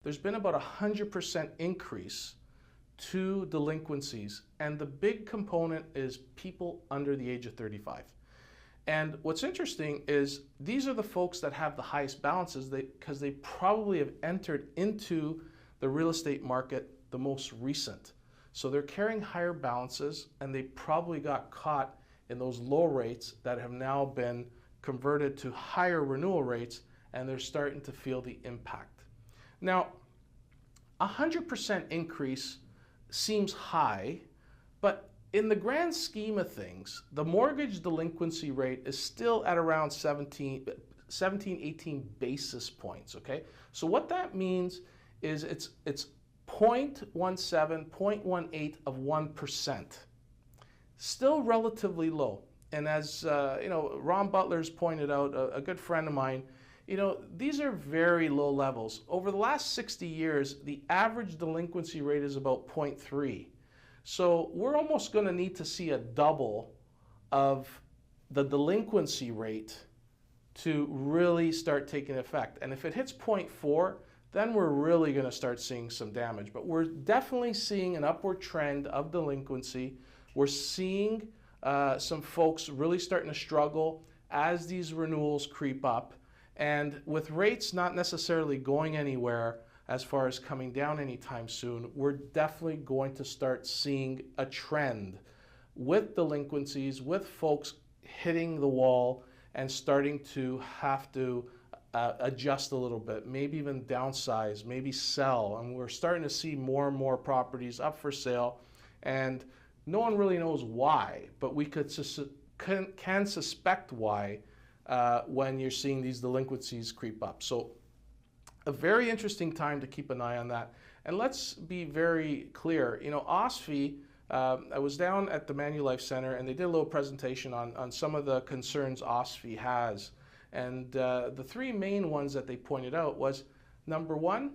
there's been about 100% increase to delinquencies, and the big component is people under the age of 35. And what's interesting is these are the folks that have the highest balances because they probably have entered into the real estate market the most recent. So they're carrying higher balances, and they probably got caught in those low rates that have now been converted to higher renewal rates, and they're starting to feel the impact. Now, 100% increase seems high, but in the grand scheme of things, the mortgage delinquency rate is still at around 17, 18 basis points, okay? So what that means is it's 0.17, 0.18 of 1%. Still relatively low. And as Ron Butler's pointed out, a good friend of mine, these are very low levels. Over the last 60 years, the average delinquency rate is about 0.3. So we're almost going to need to see a double of the delinquency rate to really start taking effect. And if it hits 0.4, then we're really going to start seeing some damage. But we're definitely seeing an upward trend of delinquency. We're seeing some folks really starting to struggle as these renewals creep up. And with rates not necessarily going anywhere as far as coming down anytime soon, we're definitely going to start seeing a trend with delinquencies, with folks hitting the wall and starting to have to adjust a little bit, maybe even downsize, maybe sell. And we're starting to see more and more properties up for sale, and no one really knows why, but we can suspect why when you're seeing these delinquencies creep up. So a very interesting time to keep an eye on that. And let's be very clear, OSFI, I was down at the Manulife Center, and they did a little presentation on some of the concerns OSFI has. And the three main ones that they pointed out was, number one,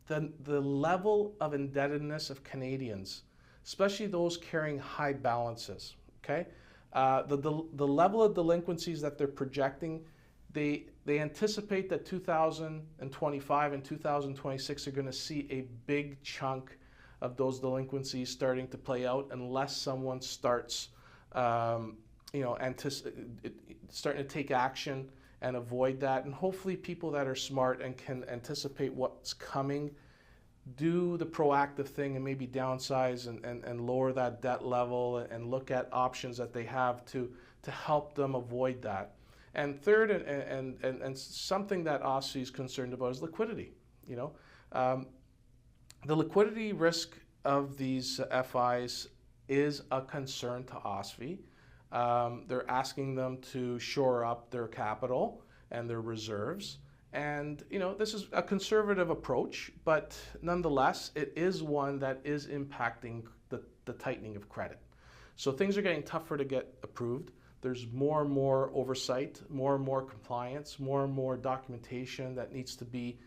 the level of indebtedness of Canadians, especially those carrying high balances, okay? The level of delinquencies that they're projecting, they anticipate that 2025 and 2026 are going to see a big chunk of those delinquencies starting to play out unless someone starts, starting to take action and avoid that. And hopefully people that are smart and can anticipate what's coming do the proactive thing and maybe downsize and lower that debt level and look at options that they have to help them avoid that. And third, and something that OSFI is concerned about is liquidity. The liquidity risk of these FIs is a concern to OSFI. They're asking them to shore up their capital and their reserves. And, this is a conservative approach, but nonetheless, it is one that is impacting the tightening of credit. So things are getting tougher to get approved. There's more and more oversight, more and more compliance, more and more documentation that needs to be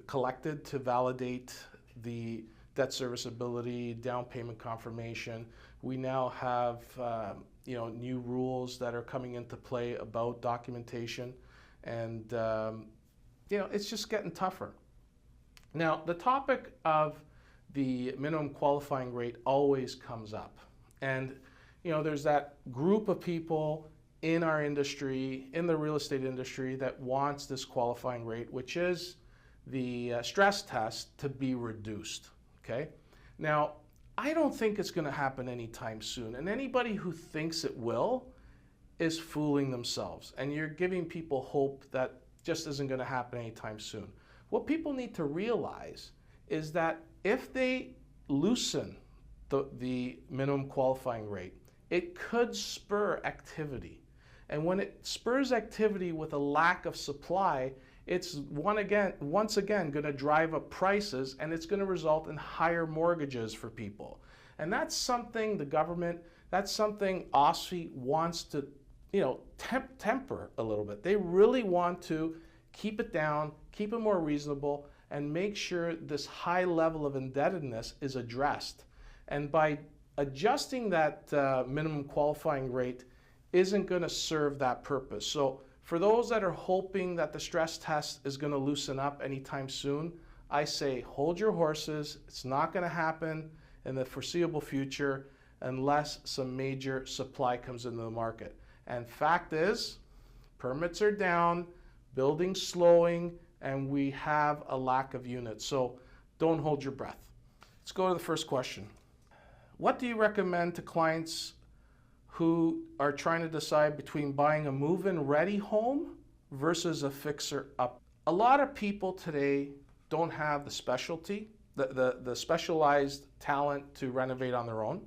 collected to validate the debt serviceability, down payment confirmation. We now have new rules that are coming into play about documentation, and it's just getting tougher. Now, the topic of the minimum qualifying rate always comes up, and there's that group of people in our industry, in the real estate industry, that wants this qualifying rate, which is the stress test, to be reduced. Okay. Now, I don't think it's going to happen anytime soon, and anybody who thinks it will is fooling themselves, and you're giving people hope that just isn't going to happen anytime soon. What people need to realize is that if they loosen the minimum qualifying rate, it could spur activity. And when it spurs activity with a lack of supply, it's once again going to drive up prices, and it's going to result in higher mortgages for people. And that's something the government, that's something OSFI wants to, temper a little bit. They really want to keep it down, keep it more reasonable, and make sure this high level of indebtedness is addressed. And by adjusting that minimum qualifying rate isn't going to serve that purpose. So For those that are hoping that the stress test is going to loosen up anytime soon, I say hold your horses. It's not going to happen in the foreseeable future unless some major supply comes into the market. And fact is, permits are down, building slowing, and we have a lack of units. So don't hold your breath. Let's go to the first question. What do you recommend to clients who are trying to decide between buying a move-in ready home versus a fixer-up? A lot of people today don't have the specialty, the specialized talent to renovate on their own.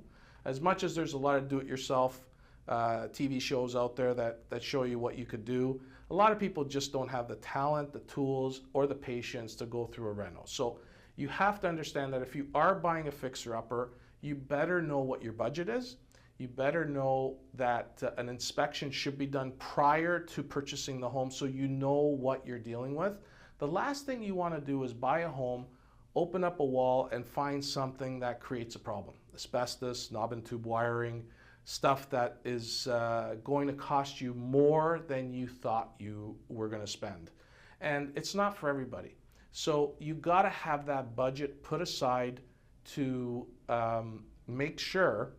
As much as there's a lot of do-it-yourself TV shows out there that show you what you could do, a lot of people just don't have the talent, the tools, or the patience to go through a reno. So you have to understand that if you are buying a fixer-upper, you better know what your budget is. You better know that an inspection should be done prior to purchasing the home so you know what you're dealing with. The last thing you want to do is buy a home, open up a wall, and find something that creates a problem. Asbestos, knob and tube wiring, stuff that is going to cost you more than you thought you were going to spend. And it's not for everybody. So you got to have that budget put aside to make sure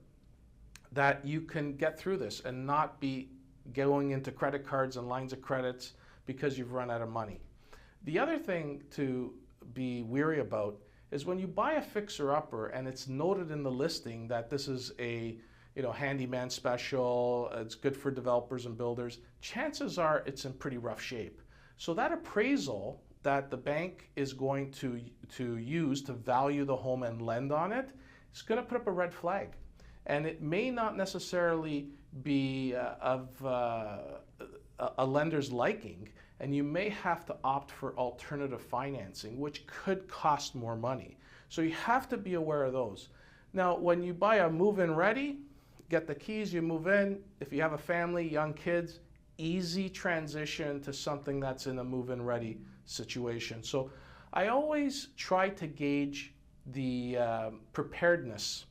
that you can get through this and not be going into credit cards and lines of credits because you've run out of money. The other thing to be weary about is when you buy a fixer-upper and it's noted in the listing that this is a handyman special, it's good for developers and builders, chances are it's in pretty rough shape. So that appraisal that the bank is going to use to value the home and lend on it is going to put up a red flag. And it may not necessarily be of a lender's liking, and you may have to opt for alternative financing, which could cost more money. So you have to be aware of those. Now, when you buy a move-in ready, get the keys, you move in. If you have a family, young kids, easy transition to something that's in a move-in ready situation. So I always try to gauge the preparedness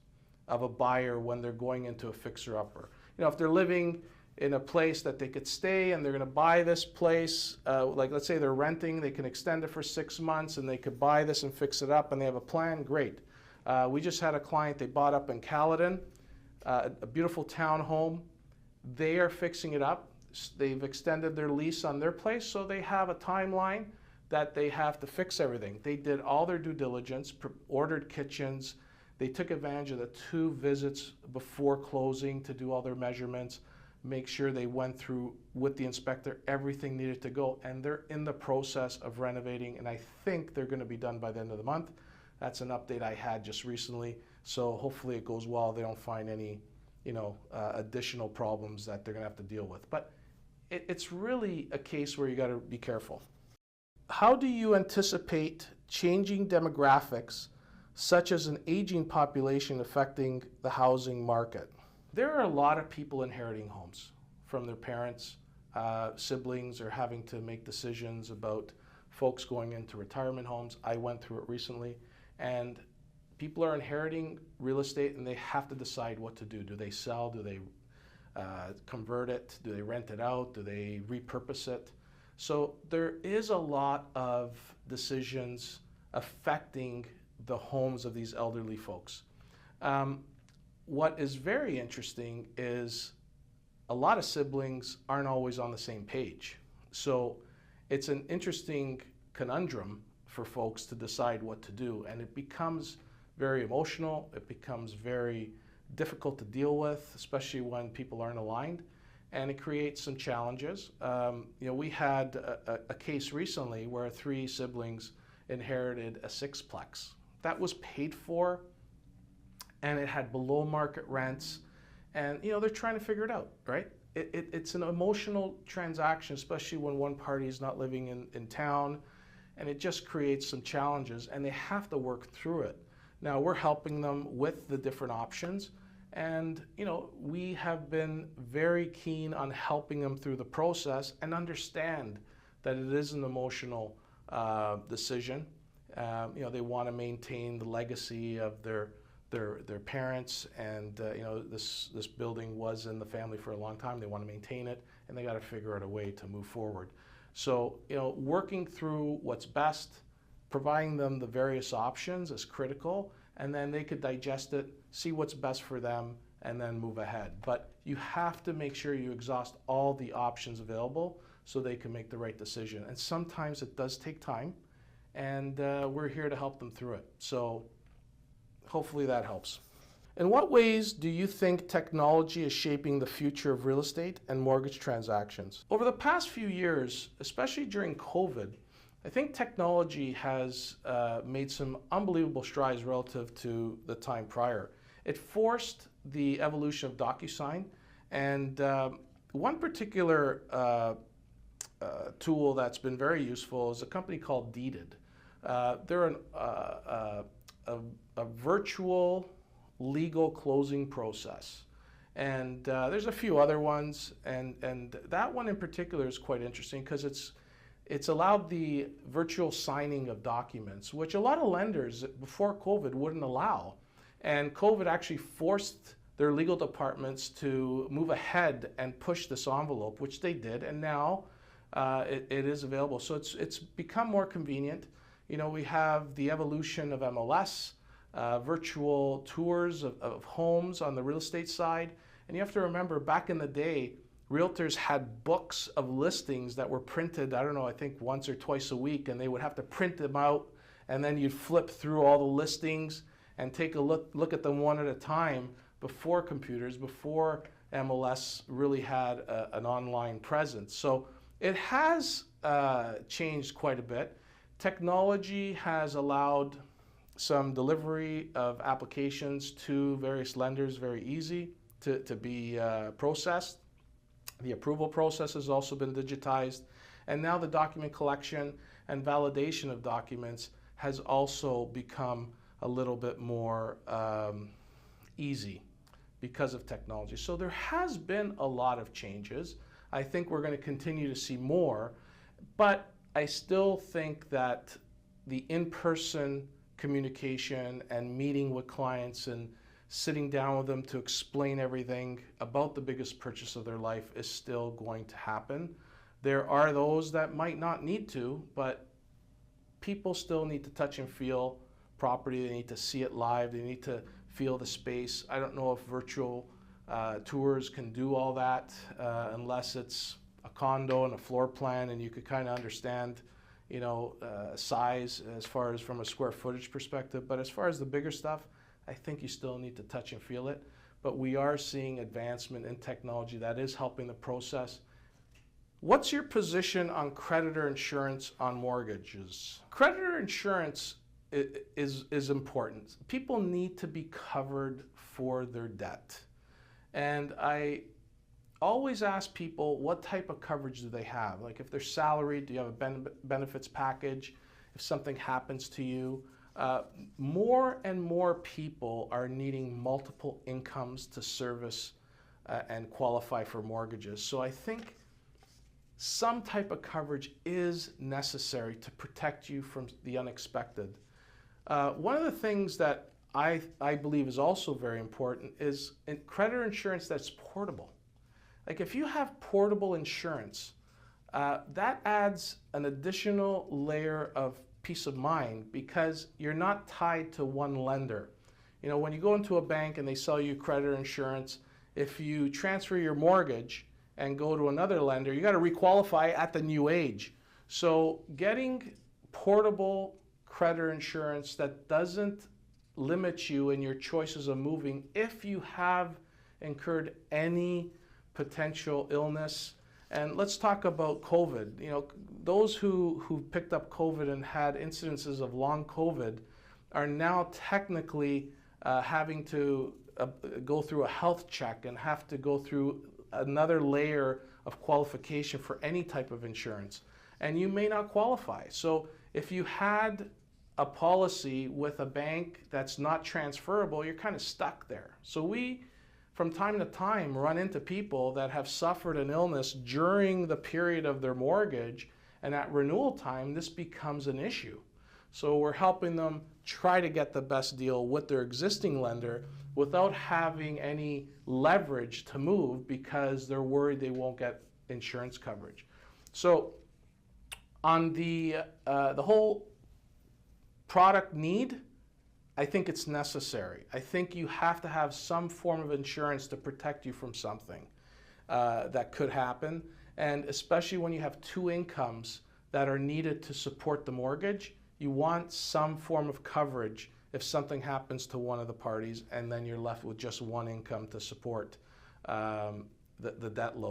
of a buyer when they're going into a fixer-upper. If they're living in a place that they could stay and they're going to buy this place, like let's say they're renting, they can extend it for 6 months and they could buy this and fix it up and they have a plan, great. We just had a client, they bought up in Caledon, a beautiful townhome. They are fixing it up. They've extended their lease on their place, so they have a timeline that they have to fix everything. They did all their due diligence, ordered kitchens. They took advantage of the 2 visits before closing to do all their measurements, make sure they went through with the inspector everything needed to go, and they're in the process of renovating, and I think they're going to be done by the end of the month. That's an update I had just recently, so hopefully it goes well. They don't find any additional problems that they're going to have to deal with. But it's really a case where you got to be careful. How do you anticipate changing demographics, such as an aging population affecting the housing market? There are a lot of people inheriting homes from their parents, siblings are having to make decisions about folks going into retirement homes. I went through it recently, and people are inheriting real estate and they have to decide what to do. Do they sell? Do they convert it? Do they rent it out? Do they repurpose it? So there is a lot of decisions affecting the homes of these elderly folks. What is very interesting is a lot of siblings aren't always on the same page. So it's an interesting conundrum for folks to decide what to do, and it becomes very emotional. It becomes very difficult to deal with, especially when people aren't aligned, and it creates some challenges. We had a case recently where 3 siblings inherited a 6-plex. That was paid for, and it had below market rents, and they're trying to figure it out, right? It's an emotional transaction, especially when one party is not living in town, and it just creates some challenges, and they have to work through it. Now, we're helping them with the different options, and we have been very keen on helping them through the process and understand that it is an emotional decision. They want to maintain the legacy of their parents, and this building was in the family for a long time. They want to maintain it, and they got to figure out a way to move forward. So, working through what's best, providing them the various options is critical, and then they could digest it, see what's best for them, and then move ahead. But you have to make sure you exhaust all the options available so they can make the right decision. And sometimes it does take time, and we're here to help them through it. So hopefully that helps. In what ways do you think technology is shaping the future of real estate and mortgage transactions? Over the past few years, especially during COVID, I think technology has made some unbelievable strides relative to the time prior. It forced the evolution of DocuSign, and one particular tool that's been very useful is a company called Deeded. They're a virtual legal closing process, and there's a few other ones, and that one in particular is quite interesting because it's allowed the virtual signing of documents, which a lot of lenders before COVID wouldn't allow, and COVID actually forced their legal departments to move ahead and push this envelope, which they did, and now it is available. So it's become more convenient. We have the evolution of MLS, virtual tours of homes on the real estate side. And you have to remember, back in the day, realtors had books of listings that were printed, I think once or twice a week, and they would have to print them out, and then you'd flip through all the listings and take a look at them one at a time before computers, before MLS really had an online presence. So it has changed quite a bit. Technology has allowed some delivery of applications to various lenders very easy to be processed. The approval process has also been digitized, and now the document collection and validation of documents has also become a little bit more easy because of technology. So there has been a lot of changes. I think we're going to continue to see more, but I still think that the in-person communication and meeting with clients and sitting down with them to explain everything about the biggest purchase of their life is still going to happen. There are those that might not need to, but people still need to touch and feel property. They need to see it live. They need to feel the space. I don't know if virtual tours can do all that unless it's a condo and a floor plan, and you could kind of understand size as far as from a square footage perspective. But as far as the bigger stuff, I think you still need to touch and feel it. But we are seeing advancement in technology that is helping the process. What's your position on creditor insurance on mortgages? Creditor insurance is important. People need to be covered for their debt. And I always ask people, what type of coverage do they have? Like, if they're salaried, do you have a benefits package? If something happens to you, more and more people are needing multiple incomes to service and qualify for mortgages. So I think some type of coverage is necessary to protect you from the unexpected. One of the things that I believe is also very important is creditor insurance that's portable. Like, if you have portable insurance, that adds an additional layer of peace of mind because you're not tied to one lender. When you go into a bank and they sell you creditor insurance, if you transfer your mortgage and go to another lender, you got to requalify at the new age. So getting portable creditor insurance that doesn't limit you in your choices of moving if you have incurred any potential illness. And let's talk about COVID. Those who picked up COVID and had incidences of long COVID are now technically having to go through a health check and have to go through another layer of qualification for any type of insurance. And you may not qualify. So if you had a policy with a bank that's not transferable, you're kind of stuck there. So we, from time to time, run into people that have suffered an illness during the period of their mortgage, and at renewal time, this becomes an issue. So we're helping them try to get the best deal with their existing lender without having any leverage to move because they're worried they won't get insurance coverage. So on the whole product need, I think it's necessary. I think you have to have some form of insurance to protect you from something that could happen. And especially when you have two incomes that are needed to support the mortgage, you want some form of coverage if something happens to one of the parties and then you're left with just one income to support the debt load.